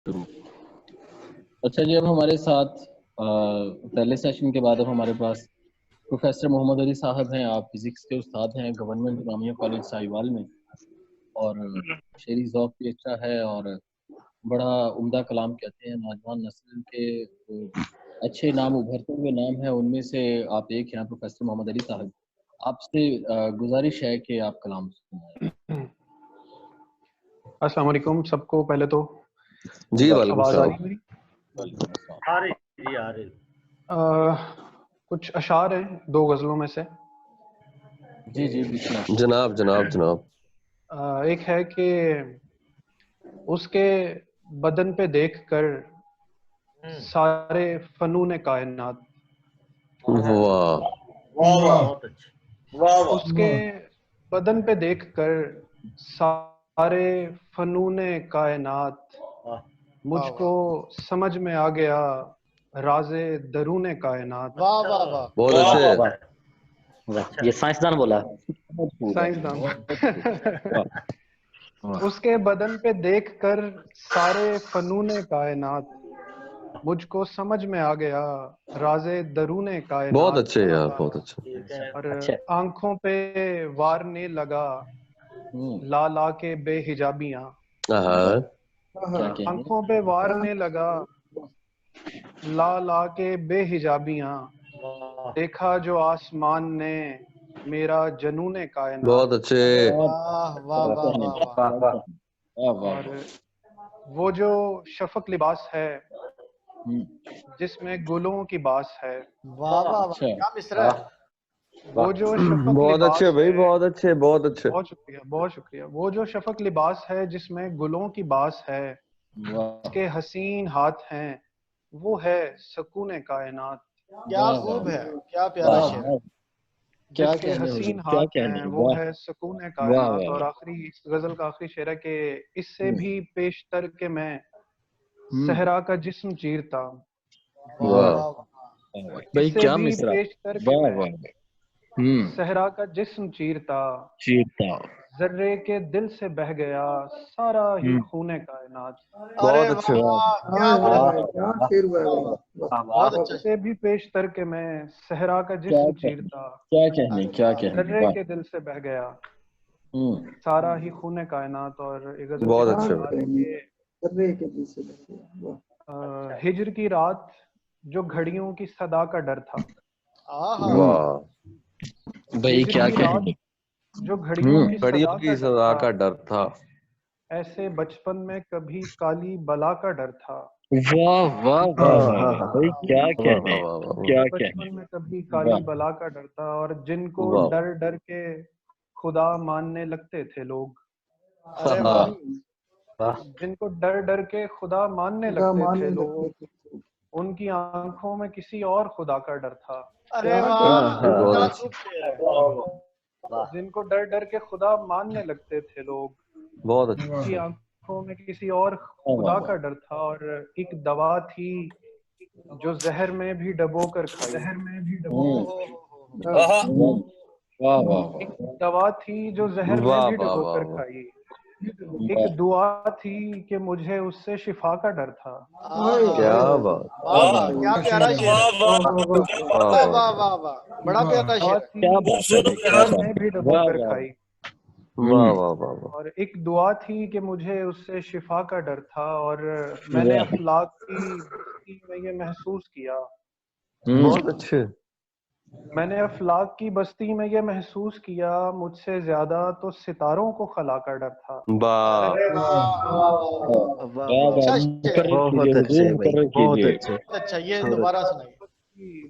اچھا جی، اب ہمارے ساتھ پہلے سیشن کے بعد اب ہمارے پاس پروفیسر محمد علی صاحب ہیں. آپ فزکس کے استاد ہیں گورنمنٹ امامیہ کالج ساہیوال میں، اور شعری ذوق بھی اچھا ہے اور بڑا عمدہ کلام کہتے ہیں. نوجوان نسل کے اچھے نام، ابھرتے ہوئے نام ہیں، ان میں سے آپ ایک ہیں پروفیسر محمد علی صاحب. آپ سے گزارش ہے کہ آپ کلام سنائیں. السلام علیکم سب کو. پہلے تو جی وعلیکم آواز آ السلام. رہی میری؟ آ رہی. کچھ اشعار ہیں 2 غزلوں میں سے. جی جی بسم اللہ. جناب جناب جناب. ایک ہے کہ اس کے بدن پہ دیکھ کر سارے فنون کائنات، واہ بہت اچھا. اس کے بدن پہ دیکھ کر سارے فنون کائنات، مجھ کو سمجھ میں آ گیا راز درون کائنات. بہت اچھے. یہ سائنسدان بولا. سائنسدان. اس کے بدن پہ دیکھ کر سارے فنون کائنات، مجھ کو سمجھ میں آ گیا راز درون کائنات. بہت اچھے یار، بہت اچھے. اور آنکھوں پہ وارنے لگا لا لا کے بے حجابیاں. آنکھوں پہ وارنے لگا لا لا کے بے حجابیاں. دیکھا جو آسمان نے میرا جنون کائنات. بہت اچھے. اور وہ جو شفق لباس ہے جس میں گلوں کی باس ہے. وہ جو شفق بہت لباس اچھے بھائی، ہے، بہت اچھے بہت اچھے. بہت شکریہ بہت شکریہ. وہ جو شفق لباس ہے جس میں گلوں کی باس ہے، اس کے حسین ہاتھ ہیں وہ ہے سکون کائنات. کیا خوب ہے، کیا پیارا شعر. جس کے حسین ہاتھ ہیں وہ ہے سکون کائنات. اور آخری غزل کا آخری شعر ہے کہ اس سے بھی پیشتر کہ میں صحرا کا جسم چیرتا. بھائی اس سے کیا بھی مصرع. پیشتر کہ میں صحرا کا جسم چیرتا. ذرے کے دل سے بہ گیا سارا ہی خون کائنات. بہت اچھے. اس سے بھی پیشتر کہ میں صحرا کا جسم چیرتا. کیا کہنے. ذرے کے دل سے بہ گیا سارا ہی خون کائنات. اور ایک غزل بہت کے اچھے. ہجر کی رات جو گھڑیوں کی صدا کا ڈر تھا. واہ. بھائی کیا کہنے. جو گھڑیوں کی گھڑیوں کی صدا کا ڈر تھا. ایسے بچپن میں کبھی کالی بلا کا ڈر تھا. واہ واہ واہ بھائی کیا کہنے. بچپن میں کبھی کالی بلا کا ڈر تھا. اور جن کو ڈر ڈر کے خدا ماننے لگتے تھے لوگ، جن کو ڈر ڈر کے خدا ماننے لگتے تھے لوگ، ان کی آنکھوں میں کسی اور خدا کا ڈر تھا. جن کو ڈر ڈر کے خدا ماننے لگتے تھے لوگ، بہت ان کی آنکھوں میں کسی اور خدا کا ڈر تھا. اور ایک دوا تھی جو زہر میں بھی ڈبو کر کھائی. ایک دوا تھی جو زہر میں بھی ڈبو کر کھائی. ایک دعا تھی کہ مجھے اس سے شفا کا ڈر تھا. کیا بات. کیا پیارا شعر. بڑا پیارا شعر. میں بھی ڈبو کر کھائی. واہ واہ واہ. اور ایک دعا تھی کہ مجھے اس سے شفا کا ڈر تھا. اور میں نے افلاک کی بستی میں یہ محسوس کیا. بہت اچھے. میں نے افلاک کی بستی میں یہ محسوس کیا مجھ سے زیادہ تو ستاروں کو خلا کا ڈر تھا. بہت اچھے بھائی، بہت اچھے. اچھا یہ دوبارہ سنائیے.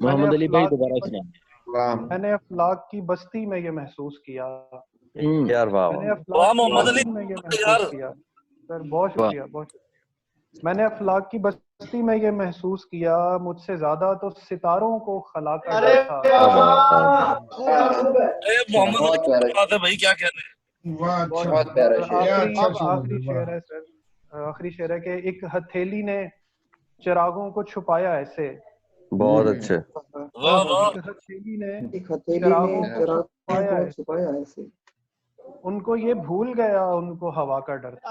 محمد علی بھائی دوبارہ سنائیں. میں نے افلاک کی بستی میں یہ محسوس کیا. یار واہ میں نے افلاک کی بستی میں یہ محسوس کیا. سر بہت شکریہ بہت شکریہ. میں نے افلاک کی بستی میں یہ محسوس کیا مجھ سے زیادہ تو ستاروں کو خلا کا ڈر تھا. آخری شعر ہے سر، آخری شعر ہے کہ ایک ہتھیلی نے چراغوں کو چھپایا ایسے. بہت اچھے. ایک ہتھیلی نے چراغوں کو چھپایا ایسے. ان کو یہ بھول گیا ان کو ہوا کا ڈر تھا.